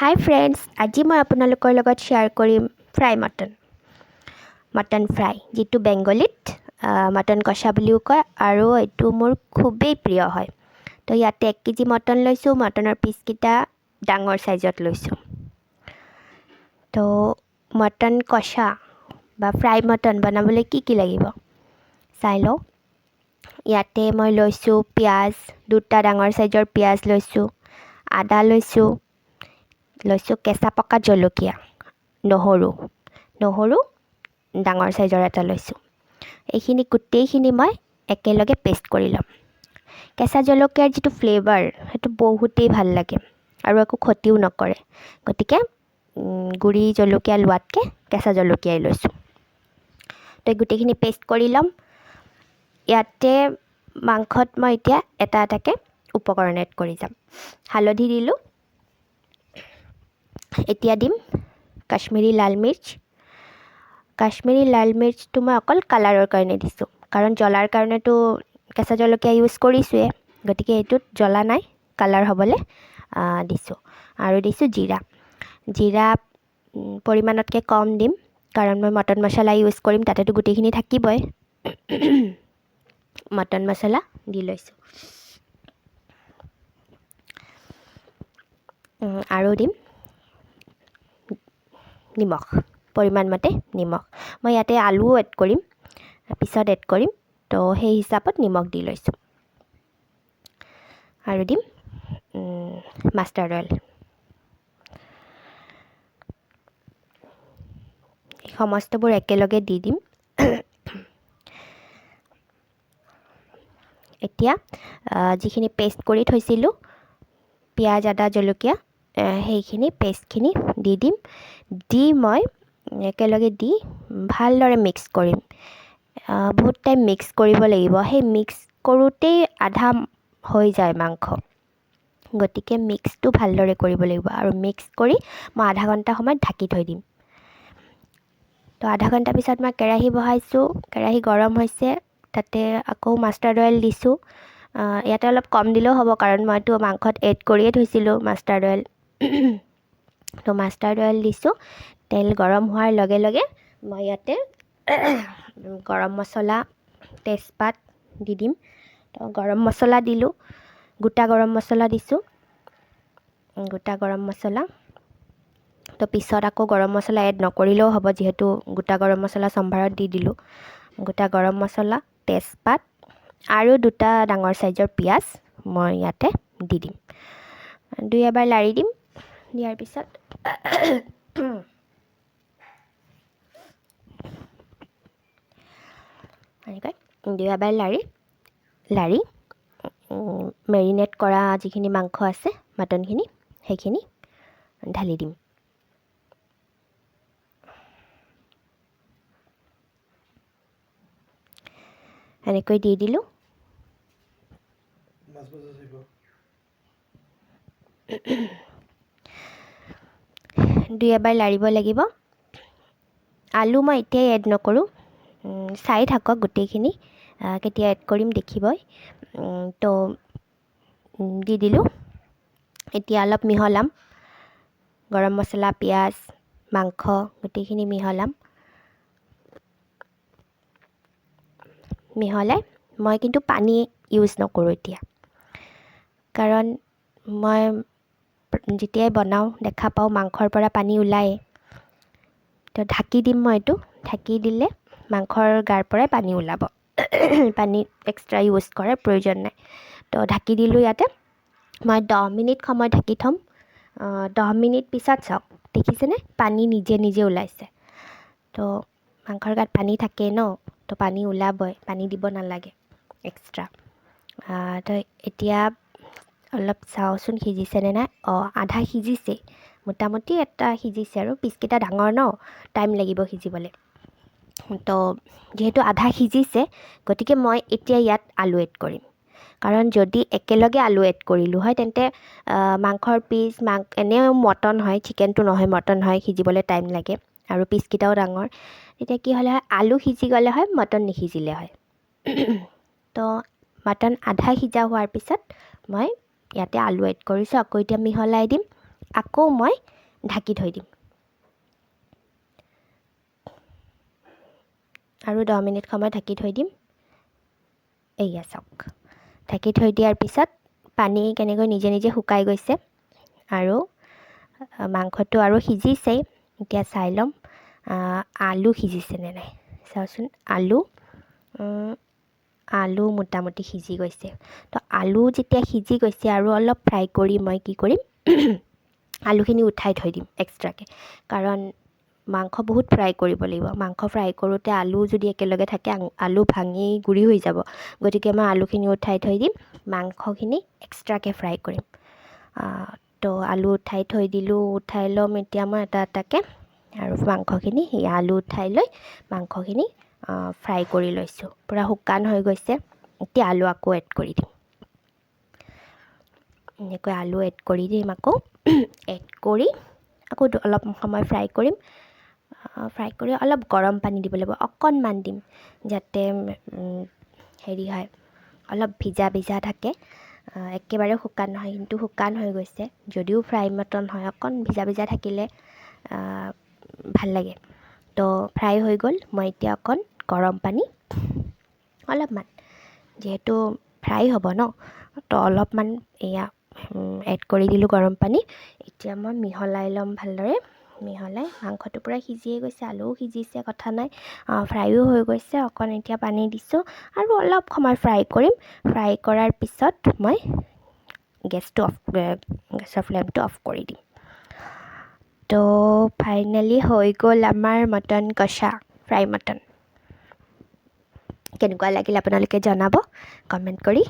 Hi friends, আজি মই আপোনালোকৰ লগত শ্বেয়াৰ কৰিম ফ্ৰাই মটন ফ্ৰাই যিটো বেংগলীত মটন কষা বুলিও কয় আৰু এইটো মোৰ খুবেই প্ৰিয় হয়। তো ইয়াতে 1 কেজি মটন লৈছোঁ, মটনৰ পিচকেইটা ডাঙৰ সাইজত লৈছোঁ। তো মটন কষা বা ফ্ৰাই মটন বনাবলৈ কি লাগিব চাই লওঁ। ইয়াতে মই লৈছোঁ পিঁয়াজ, 2টা ডাঙৰ সাইজৰ পিঁয়াজ লৈছোঁ, আদা লৈছোঁ কেঁচা পকা জলকীয়া, নহৰু ডাঙৰ সাইজৰ এটা লৈছোঁ। এইখিনি গোটেইখিনি মই একেলগে পেষ্ট কৰি ল'ম। কেঁচা জলকীয়াৰ যিটো ফ্লেভাৰ সেইটো বহুতেই ভাল লাগে আৰু একো ক্ষতিও নকৰে, গতিকে গুড়ি জলকীয়া লোৱাতকৈ কেঁচা জলকীয়াই লৈছোঁ। তো গোটেইখিনি পেষ্ট কৰি ল'ম। ইয়াতে মাংসত মই এতিয়া এটা এটাকৈ উপকৰণ এড কৰি যাম। হালধি দিলোঁ, এতিয়া দিম কাশ্মীৰী লাল মিৰ্চটো মই অকল কালাৰৰ কাৰণে দিছোঁ, কাৰণ জ্বলাৰ কাৰণেতো কেঁচা জলকীয়া ইউজ কৰিছোঁৱে, গতিকে এইটোত জ্বলা নাই, কালাৰ হ'বলৈ দিছোঁ। আৰু দিছোঁ জিৰা পৰিমাণতকৈ কম দিম, কাৰণ মই মটন মছলা ইউজ কৰিম, তাতেতো গোটেইখিনি থাকিবই। মটন মছলা দি লৈছোঁ আৰু দিম নিমখ, পৰিমাণ মতে নিমখ। মই ইয়াতে আলুও এড কৰিম, পিছত এড কৰিম, তো সেই হিচাপত নিমখ দি লৈছোঁ। আৰু দিম মাষ্টাৰ্ড অইল। সমস্তবোৰ একেলগে দি দিম। এতিয়া যিখিনি পেষ্ট কৰি থৈছিলোঁ পিঁয়াজ, আদা, জলকীয়া, সেইখিনি পেষ্টখিনি দি দিম। মই একেলগে দি ভালদৰে মিক্স কৰিম। বহুত টাইম মিক্স কৰিব লাগিব, সেই মিক্স কৰোঁতেই আধা হৈ যায় মাংস, গতিকে মিক্সটো ভালদৰে কৰিব লাগিব। আৰু মিক্স কৰি মই আধা ঘণ্টা সময় ঢাকি থৈ দিম। তো আধা ঘণ্টা পিছত মই কেৰাহী বহাইছোঁ, কেৰাহী গৰম হৈছে, তাতে আকৌ মাষ্টাৰ্ড অইল দিছোঁ। ইয়াতে অলপ কম দিলেও হ'ব, কাৰণ মইতো মাংসত এড কৰিয়ে থৈছিলোঁ মাষ্টাৰ্ড অইল। তো মাষ্টাৰ্ড অইল দিছোঁ। তেল গৰম হোৱাৰ লগে লগে মই ইয়াতে গৰম মছলা, তেজপাত দি দিম। তো গৰম মছলা দিলোঁ, গোটা গৰম মছলা দিছোঁ, তো পিছত আকৌ গৰম মছলা এড নকৰিলেও হ'ব, যিহেতু গোটা গৰম মছলা সম্ভাৰত দি দিলোঁ। গোটা গৰম মছলা, তেজপাত আৰু 2টা ডাঙৰ সাইজৰ পিঁয়াজ মই ইয়াতে দি দিম। 2 এবাৰ লাৰি দিম। দিয়াৰ পিছত এনেকৈ 2 এবাৰ লাৰি মেৰিনেট কৰা যিখিনি মাংস আছে মটনখিনি, সেইখিনি ঢালি দিম। এনেকৈ দি দিলোঁ। 2 এবাৰ লাৰিব লাগিব। আলু মই এতিয়াই এড নকৰোঁ, চাই থাকক গোটেইখিনি, কেতিয়া এড কৰিম দেখিবই। তো দি দিলোঁ। এতিয়া অলপ মিহলাম, গৰম মছলা, পিঁয়াজ, মাংস গোটেইখিনি মিহলাই মই কিন্তু পানী ইউজ নকৰোঁ এতিয়া, কাৰণ মই যেতিয়াই বনাওঁ দেখা পাওঁ মাংসৰ পৰা পানী ওলায়ে। তো ঢাকি দিম মই এইটো, ঢাকি দিলে মাংসৰ গাৰ পৰাই পানী ওলাব। পানী এক্সট্ৰা ইউজ কৰাৰ প্ৰয়োজন নাই। তো ঢাকি দিলোঁ। ইয়াতে মই 10 মিনিট সময় ঢাকি থ'ম। 10 মিনিট পিছত চাওক, দেখিছেনে পানী নিজে ওলাইছে। তো মাংসৰ গাত পানী থাকে ন, তো পানী ওলাবই, পানী দিব নালাগে এক্সট্ৰা। তো এতিয়া অলপ চাওঁচোন সিজিছেনে নাই। আধা সিজিছে, মোটামুটি এটা সিজিছে, আৰু পিচকেইটা ডাঙৰ ন, টাইম লাগিব সিজিবলৈ। তো যিহেতু আধা সিজিছে, গতিকে মই এতিয়া ইয়াত আলু এড কৰিম। কাৰণ যদি একেলগে আলু এড কৰিলোঁ হয়, তেন্তে মাংসৰ পিচ এনেও মটন হয়, চিকেনটো নহয়, মটন হয়, সিজিবলৈ টাইম লাগে আৰু পিচকেইটাও ডাঙৰ। তেতিয়া কি হ'লে হয়, আলু সিজি গ'লে হয়, মটন নিসিজিলে হয়। তো মটন আধা সিজা হোৱাৰ পিছত মই ইয়াতে আলু এড কৰিছোঁ। আকৌ এতিয়া মিহলাই দিম। আকৌ মই ঢাকি থৈ দিম আৰু 10 মিনিট সময় ঢাকি থৈ দিম। এয়া চাওক, ঢাকি থৈ দিয়াৰ পিছত পানী কেনেকৈ নিজে নিজে শুকাই গৈছে আৰু মাংসটো আৰু সিজিছেই। এতিয়া চাই ল'ম আলু সিজিছেনে নাই। চাওচোন, আলু মোটামুটি সিজি গৈছে। তো আলু যেতিয়া সিজি গৈছে আৰু অলপ ফ্ৰাই কৰি মই কি কৰিম আলুখিনি উঠাই থৈ দিম এক্সট্ৰাকৈ, কাৰণ মাংস বহুত ফ্ৰাই কৰিব লাগিব। মাংস ফ্ৰাই কৰোঁতে আলু যদি একেলগে থাকে আলু ভাঙি গুৰি হৈ যাব। গতিকে মই আলুখিনি উঠাই থৈ দিম, মাংসখিনি এক্সট্ৰাকৈ ফ্ৰাই কৰিম। তো আলু উঠাই থৈ দিলোঁ। উঠাই ল'ম এতিয়া মই এটা এটাকৈ, আৰু মাংসখিনি সেই আলু উঠাই লৈ মাংসখিনি ফ্ৰাই কৰি লৈছোঁ। পূৰা শুকান হৈ গৈছে। এতিয়া আলু আকৌ এড কৰি দিম। এনেকৈ আলু এড কৰি দিম আকৌ। এড কৰি আকৌ অলপ সময় ফ্ৰাই কৰিম। ফ্ৰাই কৰি অলপ গৰম পানী দিব লাগিব, অকণমান দিম, যাতে হেৰি হয়, অলপ ভিজা ভিজা থাকে। একেবাৰে শুকান নহয়, কিন্তু শুকান হৈ গৈছে। যদিও ফ্ৰাই মটন হয়, অকণ ভিজা ভিজা থাকিলে ভাল লাগে। তো ফ্ৰাই হৈ গ'ল। মই এতিয়া অকণ গৰম পানী অলপমান, যিহেতু ফ্ৰাই হ'ব ন, তো অলপমান এয়া এড কৰি দিলোঁ গৰম পানী। এতিয়া মই মিহলাই ল'ম ভালদৰে। মিহলাই, মাংসটো পূৰা সিজিয়ে গৈছে, আলুও সিজিছে, কথা নাই, ফ্ৰাইও হৈ গৈছে। অকণ এতিয়া পানী দিছোঁ আৰু অলপ সময় ফ্ৰাই কৰিম। ফ্ৰাই কৰাৰ পিছত মই গেছৰ ফ্লেমটো অফ কৰি দিম। তো ফাইনেলি হৈ গ'ল আমাৰ মটন কষা, ফ্ৰাই মটন। কেনেকুৱা লাগিল আপোনালোকে জনাব কমেণ্ট কৰি।